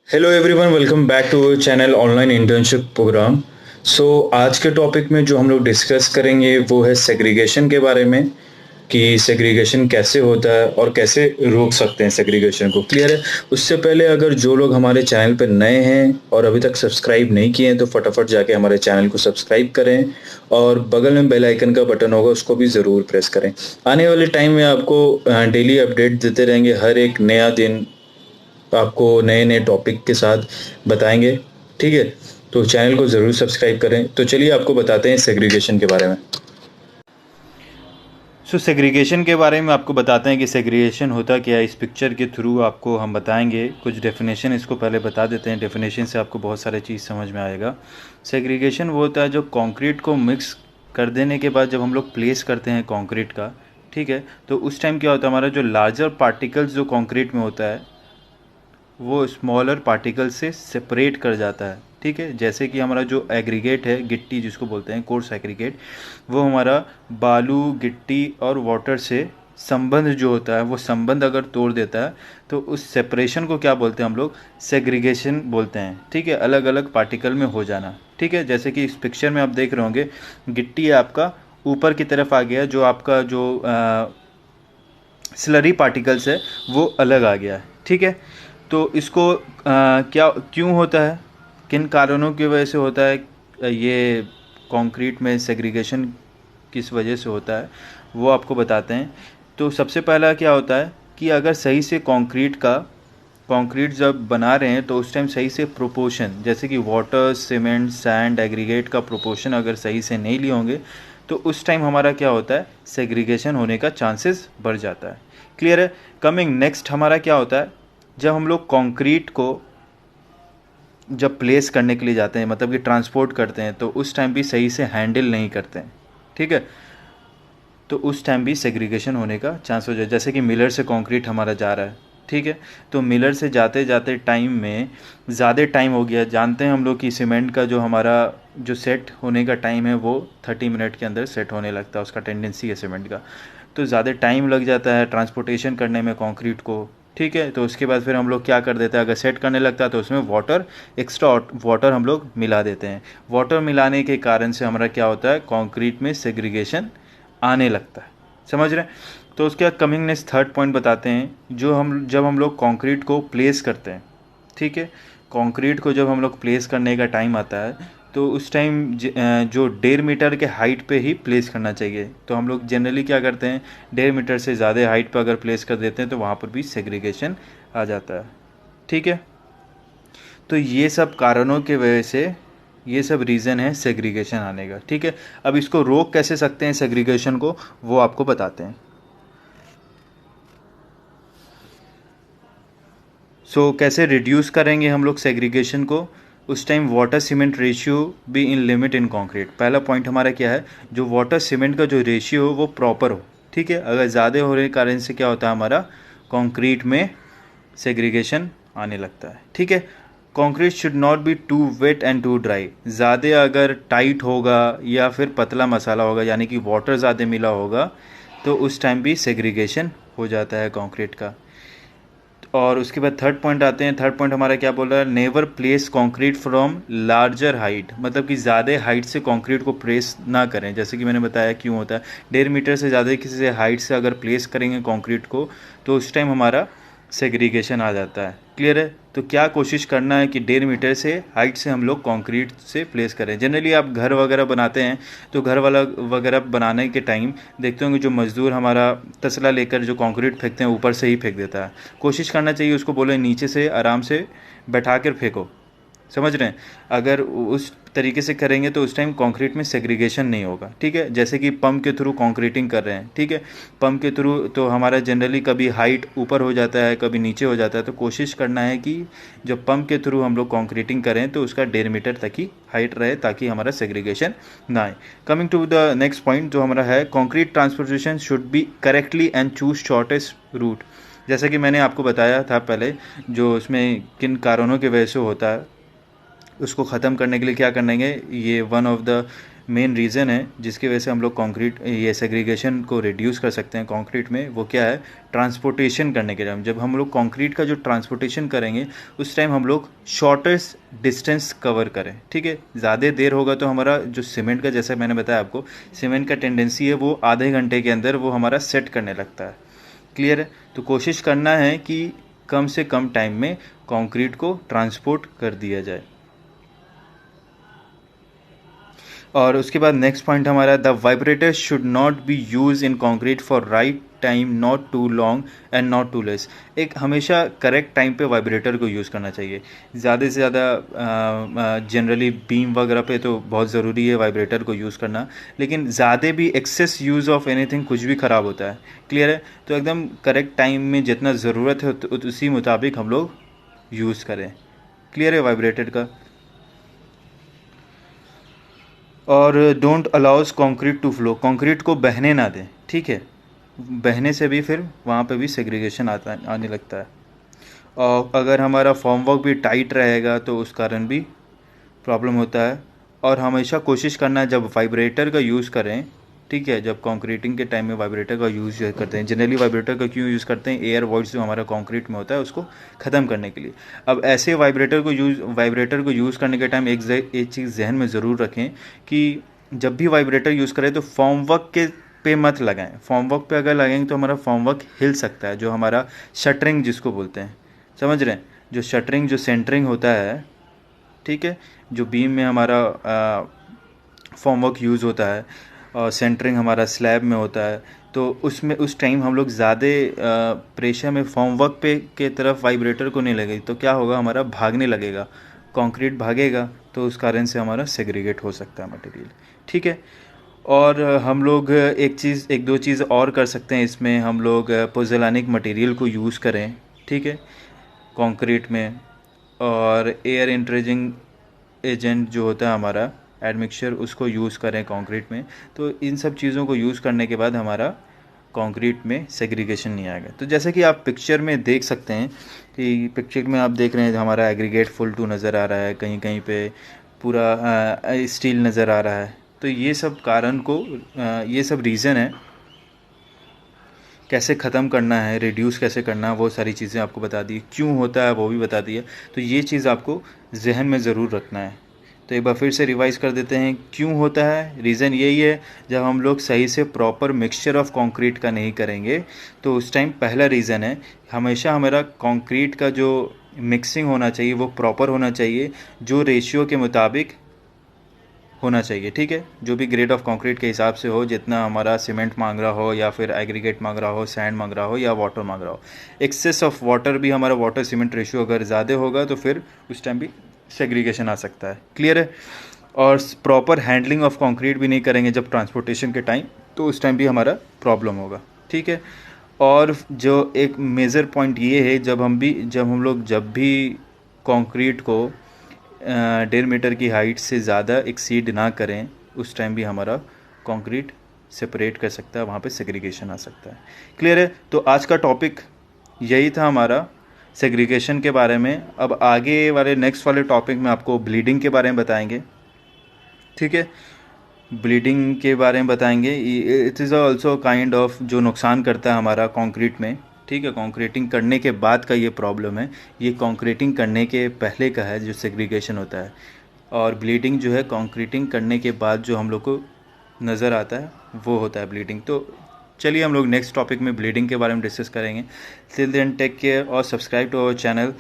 Hello everyone, welcome back to our channel online internship programme. आज के topic में जो हम लोग डिस्कस करेंगे वो है सेग्रीगेशन के बारे में कि सेग्रीगेशन कैसे होता है और कैसे रोक सकते हैं सेग्रीगेशन को। क्लियर है? उससे पहले अगर जो लोग हमारे चैनल पर नए हैं और अभी तक सब्सक्राइब नहीं किए हैं तो फटाफट जाके हमारे चैनल को सब्सक्राइब करें और बगल में बेल आइकन का बटन होगा उसको भी ज़रूर प्रेस करें। आने वाले टाइम में आपको डेली अपडेट देते रहेंगे। हर एक नया दिन आपको नए नए टॉपिक के साथ बताएंगे। ठीक है, तो चैनल को ज़रूर सब्सक्राइब करें। तो चलिए आपको बताते हैं सेग्रीगेशन के बारे में। सेग्रीगेशन के बारे में आपको बताते हैं कि सेग्रीगेशन होता क्या है। इस पिक्चर के थ्रू आपको हम बताएंगे कुछ डेफिनेशन। इसको पहले बता देते हैं, डेफिनेशन से आपको बहुत सारे चीज़ समझ में आएगा। सेग्रीगेशन वो होता है जो कंक्रीट को मिक्स कर देने के बाद जब हम लोग प्लेस करते हैं कंक्रीट का, ठीक है, तो उस टाइम क्या होता है, हमारा जो लार्जर पार्टिकल्स जो कंक्रीट में होता है वो स्मॉलर पार्टिकल से सेपरेट कर जाता है। ठीक है, जैसे कि हमारा जो एग्रीगेट है, गिट्टी जिसको बोलते हैं, कोर्स एग्रीगेट, वो हमारा बालू, गिट्टी और वाटर से संबंध जो होता है वो संबंध अगर तोड़ देता है तो उस सेपरेशन को क्या बोलते हैं हम लोग? सेग्रीगेशन बोलते हैं। ठीक है, अलग अलग पार्टिकल में हो जाना। ठीक है, जैसे कि इस पिक्चर में आप देख रहे होंगे, गिट्टी है आपका ऊपर की तरफ आ गया, जो आपका जो स्लरी पार्टिकल्स है वो अलग आ गया है। ठीक है, तो इसको क्या क्यों होता है, किन कारणों की वजह से होता है ये कंक्रीट में सेग्रीगेशन किस वजह से होता है, वो आपको बताते हैं। तो सबसे पहला क्या होता है कि अगर सही से कंक्रीट जब बना रहे हैं तो उस टाइम सही से प्रोपोर्शन, जैसे कि वाटर, सीमेंट, सैंड, एग्रीगेट का प्रोपोर्शन अगर सही से नहीं लिए होंगे तो उस टाइम हमारा क्या होता है, सेग्रीगेशन होने का चांसेस बढ़ जाता है। क्लियर है? कमिंग नेक्स्ट, हमारा क्या होता है, जब हम लोग कंक्रीट को जब प्लेस करने के लिए जाते हैं, मतलब कि ट्रांसपोर्ट करते हैं, तो उस टाइम भी सही से हैंडल नहीं करते हैं। ठीक है, तो उस टाइम भी सेग्रीगेशन होने का चांस हो जाए। जैसे कि मिलर से कंक्रीट हमारा जा रहा है, ठीक है, तो मिलर से जाते जाते टाइम में ज़्यादा टाइम हो गया। जानते हैं हम लोग कि सीमेंट का जो हमारा जो सेट होने का टाइम है वो 30 मिनट के अंदर सेट होने लगता है, उसका टेंडेंसी है सीमेंट का। तो ज़्यादा टाइम लग जाता है ट्रांसपोर्टेशन करने में कंक्रीट को। ठीक है, तो उसके बाद फिर हम लोग क्या कर देते हैं, अगर सेट करने लगता है तो उसमें वाटर, एक्स्ट्रा वाटर हम लोग मिला देते हैं। वाटर मिलाने के कारण से हमारा क्या होता है, कंक्रीट में सेग्रीगेशन आने लगता है। समझ रहे हैं? तो उसके बाद कमिंग नेक्स्ट थर्ड पॉइंट बताते हैं, जब हम लोग कंक्रीट को प्लेस करते हैं, ठीक है, कंक्रीट को जब हम लोग प्लेस करने का टाइम आता है तो उस टाइम जो 1.5 मीटर के हाइट पे ही प्लेस करना चाहिए। तो हम लोग जनरली क्या करते हैं, 1.5 मीटर से ज़्यादा हाइट पर अगर प्लेस कर देते हैं तो वहाँ पर भी सेग्रीगेशन आ जाता है। ठीक है, तो ये सब कारणों की वजह से, ये सब रीज़न है सेग्रीगेशन आने का। ठीक है, अब इसको रोक कैसे सकते हैं सेग्रीगेशन को, वो आपको बताते हैं। कैसे रिड्यूस करेंगे हम लोग सेग्रीगेशन को? उस time water cement ratio be in limit in concrete. पहला पॉइंट हमारा क्या है, जो वाटर सीमेंट का जो रेशियो हो वो प्रॉपर हो। ठीक है, अगर ज़्यादा होने के कारण से क्या होता है, हमारा कंक्रीट में सेग्रीगेशन आने लगता है। ठीक है, concrete should not be too wet and too dry. ज़्यादा अगर टाइट होगा या फिर पतला मसाला होगा, यानी कि वाटर ज़्यादा मिला होगा, तो उस टाइम भी सेग्रीगेशन हो जाता है कंक्रीट का। और उसके बाद थर्ड पॉइंट आते हैं। थर्ड पॉइंट हमारा क्या बोल रहा है, never place concrete from larger height. मतलब कि ज़्यादा हाइट से कंक्रीट को प्लेस ना करें। जैसे कि मैंने बताया क्यों होता है, 1.5 मीटर से ज़्यादा किसी से हाइट से अगर प्लेस करेंगे कंक्रीट को तो उस टाइम हमारा सेग्रीगेशन आ जाता है। क्लियर है? तो क्या कोशिश करना है कि 1.5 मीटर से हाइट से हम लोग कंक्रीट से प्लेस करें। जनरली आप घर वगैरह बनाते हैं तो घर वाला वगैरह बनाने के टाइम देखते होंगे जो मज़दूर हमारा तसला लेकर जो कंक्रीट फेंकते हैं ऊपर से ही फेंक देता है। कोशिश करना चाहिए उसको बोले नीचे से आराम से बैठा कर फेंको। समझ रहे हैं? अगर उस तरीके से करेंगे तो उस टाइम कंक्रीट में सेग्रीगेशन नहीं होगा। ठीक है, जैसे कि पंप के थ्रू कंक्रीटिंग कर रहे हैं, ठीक है, पंप के थ्रू तो हमारा जनरली कभी हाइट ऊपर हो जाता है, कभी नीचे हो जाता है। तो कोशिश करना है कि जब पंप के थ्रू हम लोग कंक्रीटिंग करें तो उसका 1.5 मीटर तक ही हाइट रहे, ताकि हमारा सेग्रीगेशन ना आए। Coming to the next point जो हमारा है, concrete transportation should be correctly and choose shortest route. जैसा कि मैंने आपको बताया था पहले, जो उसमें किन कारणों की वजह से होता है, उसको ख़त्म करने के लिए क्या करेंगे, ये one of the main reason है जिसकी वजह से हम लोग कंक्रीट ये सेग्रीगेशन को रिड्यूस कर सकते हैं कंक्रीट में, वो क्या है, ट्रांसपोर्टेशन करने के टाइम। जब हम लोग कंक्रीट का जो ट्रांसपोर्टेशन करेंगे उस टाइम हम लोग शॉर्टेस्ट डिस्टेंस कवर करें, ठीक है। ज़्यादा देर होगा तो हमारा जो सीमेंट का, जैसे मैंने बताया आपको, सीमेंट का टेंडेंसी है वो आधे घंटे के अंदर वो हमारा सेट करने लगता है। क्लियर है? तो कोशिश करना है कि कम से कम टाइम में कंक्रीट को ट्रांसपोर्ट कर दिया जाए। और उसके बाद नेक्स्ट पॉइंट हमारा, the vibrator should not be use in concrete for right time, not too long and not too less. एक हमेशा करेक्ट टाइम पे वाइब्रेटर को यूज़ करना चाहिए। ज़्यादा से ज़्यादा जनरली बीम वगैरह पे तो बहुत ज़रूरी है वाइब्रेटर को यूज़ करना, लेकिन ज़्यादा भी एक्सेस यूज़ ऑफ एनीथिंग कुछ भी ख़राब होता है। क्लियर है? तो एकदम करेक्ट टाइम में जितना ज़रूरत है उसी मुताबिक हम लोग यूज़ करें। क्लियर है वाइब्रेटर का? और don't allows concrete to flow, concrete को बहने ना दें, ठीक है। बहने से भी फिर वहाँ पे भी सेग्रीगेशन आने लगता है। और अगर हमारा फॉर्म वर्क भी टाइट रहेगा तो उस कारण भी प्रॉब्लम होता है। और हमेशा कोशिश करना है जब वाइब्रेटर का यूज़ करें, ठीक है, जब कंक्रीटिंग के टाइम में वाइब्रेटर का यूज़ करते हैं, जनरली वाइब्रेटर का क्यों यूज़ करते हैं, एयर वॉइस जो हमारा कंक्रीट में होता है उसको ख़त्म करने के लिए। अब ऐसे वाइब्रेटर को यूज़ करने के टाइम एक चीज़ जहन में ज़रूर रखें कि जब भी वाइब्रेटर यूज़ करें तो फॉर्म वर्क के पे मत लगाएं। फॉर्म वर्क पे अगर लगाएंगे तो हमारा फॉर्म वर्क हिल सकता है, जो हमारा शटरिंग जिसको बोलते हैं, समझ रहे हैं, जो शटरिंग जो सेंटरिंग होता है, ठीक है, जो बीम में हमारा फॉर्म वर्क यूज़ होता है और सेंटरिंग हमारा स्लैब में होता है, तो उसमें उस टाइम हम लोग ज़्यादा प्रेशर में फॉर्म वर्क पे के तरफ वाइब्रेटर को नहीं लगेगी तो क्या होगा, हमारा भागने लगेगा, कंक्रीट भागेगा, तो उस कारण से हमारा सेग्रीगेट हो सकता है मटेरियल, ठीक है। और हम लोग एक दो चीज़ और कर सकते हैं इसमें, हम लोग पोज़ोलानिक मटेरियल को यूज़ करें, ठीक है, कंक्रीट में। और एयर इंट्रेजिंग एजेंट जो होता है हमारा एडमिक्सचर, उसको यूज़ करें कंक्रीट में। तो इन सब चीज़ों को यूज़ करने के बाद हमारा कंक्रीट में सेग्रीगेशन नहीं आएगा। तो जैसे कि आप पिक्चर में देख सकते हैं कि पिक्चर में आप देख रहे हैं हमारा एग्रीगेट फुल टू नज़र आ रहा है, कहीं कहीं पे पूरा स्टील नज़र आ रहा है। तो ये सब कारण को ये सब रीज़न है, कैसे ख़त्म करना है, रिड्यूस कैसे करना है, वो सारी चीज़ें आपको बता दी, क्यों होता है वो भी बता दिया। तो ये चीज़ आपको जहन में ज़रूर रखना है। तो एक बार फिर से रिवाइज कर देते हैं, क्यों होता है। रीज़न यही है, जब हम लोग सही से प्रॉपर मिक्सचर ऑफ कंक्रीट का नहीं करेंगे तो उस टाइम पहला रीज़न है, हमेशा हमारा कंक्रीट का जो मिक्सिंग होना चाहिए वो प्रॉपर होना चाहिए, जो रेशियो के मुताबिक होना चाहिए, ठीक है, जो भी ग्रेड ऑफ कंक्रीट के हिसाब से हो, जितना हमारा सीमेंट मांग रहा हो या फिर एग्रीगेट मांग रहा हो, सैंड मांग रहा हो या वाटर मांग रहा हो। एक्सेस ऑफ वाटर भी, हमारा वाटर सीमेंट रेशियो अगर ज़्यादा होगा तो फिर उस टाइम भी सेग्रीगेशन आ सकता है। क्लियर है? और प्रॉपर हैंडलिंग ऑफ कंक्रीट भी नहीं करेंगे जब ट्रांसपोर्टेशन के टाइम, तो उस टाइम भी हमारा प्रॉब्लम होगा, ठीक है। और जो एक मेजर पॉइंट ये है, जब हम भी कंक्रीट को 1.5 मीटर की हाइट से ज़्यादा एक्सीड ना करें, उस टाइम भी हमारा कंक्रीट सेपरेट कर सकता है, वहाँ पे सेग्रीगेशन आ सकता है। क्लियर है? तो आज का टॉपिक यही था हमारा सेग्रीगेशन के बारे में। अब आगे वाले नेक्स्ट वाले टॉपिक में आपको ब्लीडिंग के बारे में बताएंगे, ठीक है, ब्लीडिंग के बारे में बताएंगे। It is also kind of जो नुकसान करता है हमारा कंक्रीट में, ठीक है। कंक्रीटिंग करने के बाद का ये प्रॉब्लम है, ये कंक्रीटिंग करने के पहले का है जो सेग्रीगेशन होता है। और ब्लीडिंग जो है कंक्रीटिंग करने के बाद जो हम लोग को नज़र आता है वो होता है ब्लीडिंग। तो चलिए हम लोग नेक्स्ट टॉपिक में ब्लीडिंग के बारे में डिस्कस करेंगे। टिल देन टेक केयर और subscribe to our channel.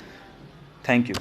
Thank you.